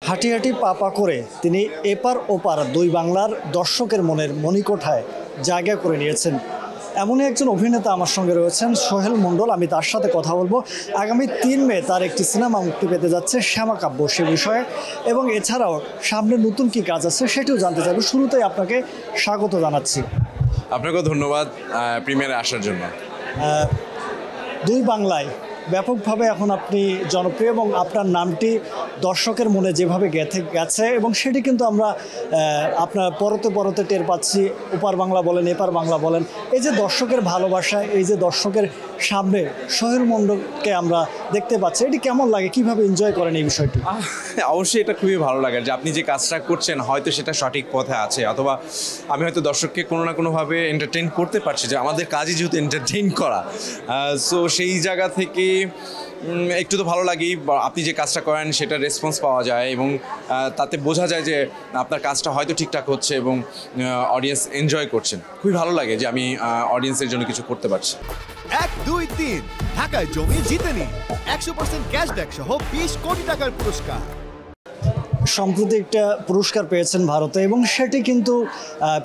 হাঁটি হাঁটি পা পা করে তিনি এপার ওপার দুই বাংলার দর্শকের মনের মণিকোঠায় জায়গা করে নিয়েছেন। এমনই একজন অভিনেতা আমার সঙ্গে রয়েছেন, সোহেল মণ্ডল। আমি তার সাথে কথা বলবো আগামী 3 মে তার একটি সিনেমা মুক্তি পেতে যাচ্ছে শ্যামা কাব্য, সে বিষয়ে এবং এছাড়াও সামনে নতুন কি কাজ আছে সেটিও জানতে চাইব। শুরুতেই আপনাকে স্বাগত জানাচ্ছি। আপনাকেও ধন্যবাদ প্রিমিয়ারে আসার জন্য। দুই বাংলায় ব্যাপকভাবে এখন আপনি জনপ্রিয় এবং আপনার নামটি দর্শকের মনে যেভাবে গেছে এবং সেটি কিন্তু আমরা আপনার পরতে পরতে টের পাচ্ছি। ওপার বাংলা বলেন, এপার বাংলা বলেন, এই যে দর্শকের ভালোবাসা, এই যে দর্শকের সামনে সোহেল মণ্ডলকে আমরা দেখতে পাচ্ছি, এটি কেমন লাগে, কিভাবে এনজয় করেন এই বিষয়টি? অবশ্যই এটা খুবই ভালো লাগে যে আপনি যে কাজটা করছেন হয়তো সেটা সঠিক পথে আছে, অথবা আমি হয়তো দর্শককে কোনো না কোনোভাবে এন্টারটেইন করতে পারছি, যে আমাদের কাজই যেহেতু এন্টারটেইন করা। সো সেই জায়গা থেকে একটু তো ভালো লাগেই। আপনি যে কাজটা করেন সেটা রেসপন্স পাওয়া যায় এবং তাতে বোঝা যায় যে আপনার কাজটা হয়তো ঠিকঠাক হচ্ছে এবং অডিয়েন্স এনজয় করছেন। খুবই ভালো লাগে যে আমি অডিয়েন্সের জন্য কিছু করতে পারছি। 1, 2, 3 ঢাকায় জমি জিতে নিন 100% ক্যাশব্যাক সহ 20 কোটি টাকার পুরস্কার। সম্প্রতি একটা পুরস্কার পেয়েছেন ভারতে এবং সেটি কিন্তু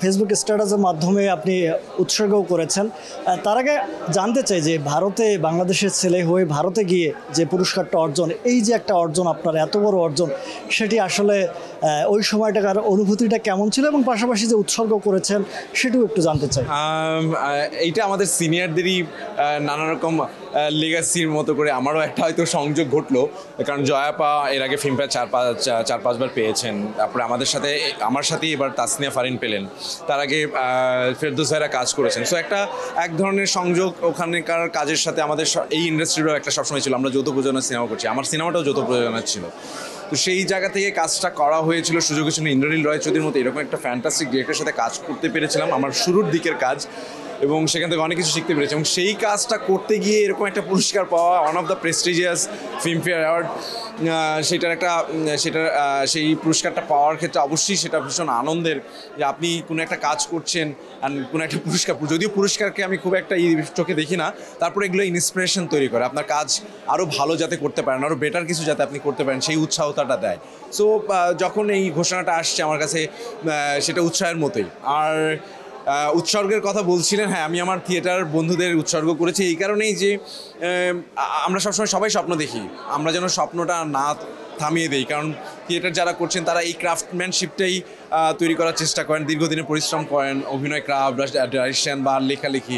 ফেসবুক স্ট্যাটাসের মাধ্যমে আপনি উৎসর্গও করেছেন। তার আগে জানতে চাই যে ভারতে বাংলাদেশের ছেলে হয়ে ভারতে গিয়ে যে পুরস্কারটা অর্জন, এই যে একটা অর্জন, আপনার এত বড় অর্জন, সেটি আসলে ওই সময়টাকার অনুভূতিটা কেমন ছিল এবং পাশাপাশি যে উৎসর্গ করেছেন সেটিও একটু জানতে চাই। এইটা আমাদের সিনিয়রদেরই নানা রকম লেগাসির মতো করে আমারও একটা হয়তো সংযোগ ঘটলো, কারণ জয়াপা এর আগে ফিল্মফেয়ার 4-5 বার পেয়েছেন। তারপরে আমার সাথেই এবার তাসনিয়া ফারিন পেলেন। তার আগে ফেরদৌস ভাইরা কাজ করেছেন। সো এক ধরনের সংযোগ ওখানকার কাজের সাথে আমাদের এই ইন্ডাস্ট্রিরও একটা সবসময় ছিল। আমরা যৌথ প্রযোজনার সিনেমা করছি, আমার সিনেমাটাও যৌথ প্রযোজনার ছিল। তো সেই জায়গা থেকে কাজটা করা হয়েছিল, সুযোগ ছিল। ইন্দ্রনীল রয়চৌধুরীর মতো এরকম একটা ফ্যান্টাস্টিক ডিরেক্টরের সাথে কাজ করতে পেরেছিলাম, আমার শুরুর দিকের কাজ, এবং সেখান থেকে অনেক কিছু শিখতে পেরেছি। এবং সেই কাজটা করতে গিয়ে এরকম একটা পুরস্কার পাওয়া, one of the prestigious Filmfare award, সেই পুরস্কারটা পাওয়ার ক্ষেত্রে অবশ্যই সেটা ভীষণ আনন্দের যে আপনি কোনো একটা কাজ করছেন অ্যান্ড কোনো একটা পুরস্কার, যদিও পুরস্কারকে আমি খুব একটা চোখে দেখি না, তারপরে এগুলো ইন্সপিরেশন তৈরি করে আপনার কাজ আরও ভালো যাতে করতে পারেন, আরও বেটার কিছু যাতে আপনি করতে পারেন, সেই উৎসাহতাটা দেয়। সো যখন এই ঘোষণাটা আসছে আমার কাছে সেটা উৎসাহের মতোই। আর উৎসর্গের কথা বলছিলেন, হ্যাঁ, আমি আমার থিয়েটার বন্ধুদের উৎসর্গ করেছি এই কারণেই যে আমরা সবসময় সবাই স্বপ্ন দেখি, আমরা যেন স্বপ্নটা না থামিয়ে দেই। কারণ থিয়েটার যারা করছেন তারা এই ক্রাফটম্যানশিপটাই তৈরি করার চেষ্টা করেন, দীর্ঘদিনে পরিশ্রম করেন, অভিনয় ক্রাফট, ডাইরেকশন বা লেখালেখি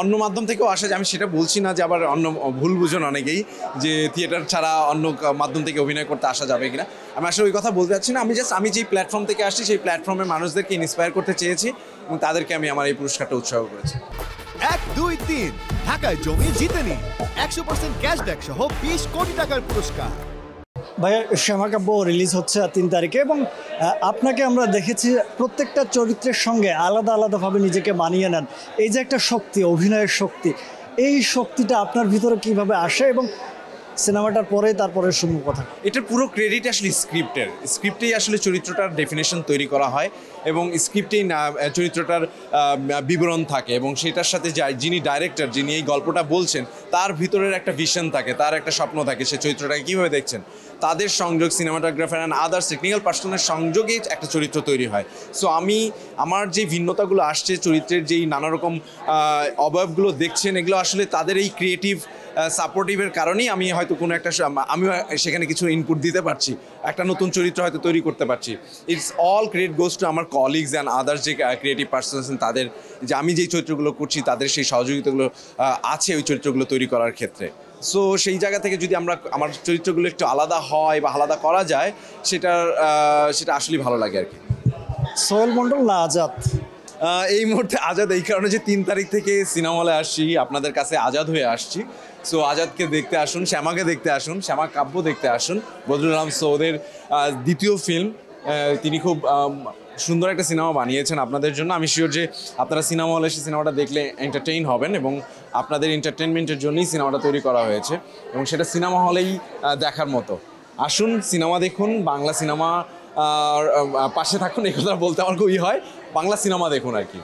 অন্য মাধ্যম থেকেও আসে। আমি সেটা বলছি না যে আবার অন্য ভুল বুঝুন অনেকেই যে থিয়েটার ছাড়া অন্য মাধ্যম থেকে অভিনয় করতে আসা যাবে কিনা। আমি আসলে ওই কথা বলতে চাচ্ছি না। আমি যেই প্ল্যাটফর্ম থেকে আসছি সেই প্ল্যাটফর্মে মানুষদেরকে ইন্সপায়ার করতে চেয়েছি এবং তাদেরকে আমি আমার এই পুরস্কারটা উৎসর্গ করেছি। 1, 2, 3 ঢাকায় জমি জিতে নিন 100% ক্যাশব্যাক সহ 20 কোটি টাকার পুরস্কার। ভাইয়া, শ্যামা কাব্য রিলিজ হচ্ছে 3 তারিখে এবং আপনাকে আমরা দেখেছি প্রত্যেকটা চরিত্রের সঙ্গে আলাদা আলাদাভাবে নিজেকে মানিয়ে নেন। এই যে একটা শক্তি, অভিনয়ের শক্তি, এই শক্তিটা আপনার ভিতরে কিভাবে আসে এবং সিনেমাটার পরে তারপরে শুনবো কথা। এটার পুরো ক্রেডিট আসলে স্ক্রিপ্টেই আসলে চরিত্রটার ডেফিনেশন তৈরি করা হয় এবং স্ক্রিপ্টেই চরিত্রটার বিবরণ থাকে এবং সেটার সাথে যিনি ডাইরেক্টর, যিনি এই গল্পটা বলছেন, তার ভিতরের একটা ভিশন থাকে, তার একটা স্বপ্ন থাকে, সে চরিত্রটাকে কীভাবে দেখছেন, তাদের সংযোগ, সিনেমাটোগ্রাফার অ্যান্ড আদার্স টেকনিক্যাল পার্সনের সংযোগেই একটা চরিত্র তৈরি হয়। সো আমার যে ভিন্নতাগুলো আসছে, চরিত্রের যেই নানা রকম অবয়বগুলো দেখছেন, এগুলো আসলে তাদের এই ক্রিয়েটিভ সাপোর্টিভের কারণেই আমি হয়তো কোনো একটা আমিও সেখানে কিছু ইনপুট দিতে পারছি, একটা নতুন চরিত্র হয়তো তৈরি করতে পারছি। It's all credit goes to আমার কলিগস অ্যান্ড আদার্স যে ক্রিয়েটিভ পার্সন আছেন, তাদের যে আমি যেই চরিত্রগুলো করছি তাদের সেই সহযোগিতাগুলো আছে ওই চরিত্রগুলো তৈরি করার ক্ষেত্রে। সো সেই জায়গা থেকে যদি আমার চরিত্রগুলো একটু আলাদা হয় বা আলাদা করা যায়, সেটা আসলেই ভালো লাগে আর কি। সোহেল মণ্ডল না আজাদ? এই মুহূর্তে আজাদ, এই কারণে যে 3 তারিখ থেকে সিনেমা হলে আসছি, আপনাদের কাছে আজাদ হয়ে আসছি। সো আজাদকে দেখতে আসুন, শ্যামাকে দেখতে আসুন, শ্যামা কাব্য দেখতে আসুন। বদরুল আলম সৌদের দ্বিতীয় ফিল্ম, তিনি খুব সুন্দর একটা সিনেমা বানিয়েছেন আপনাদের জন্য। আমি শিওর যে আপনারা সিনেমা হলে এসে সিনেমাটা দেখলে এন্টারটেইন হবেন এবং আপনাদের এন্টারটেনমেন্টের জন্যই সিনেমাটা তৈরি করা হয়েছে এবং সেটা সিনেমা হলেই দেখার মতো। আসুন, সিনেমা দেখুন, বাংলা সিনেমা পাশে থাকুন। এই কথা বলতে আমার খুবই হয়, বাংলা সিনেমা দেখুন আর কি।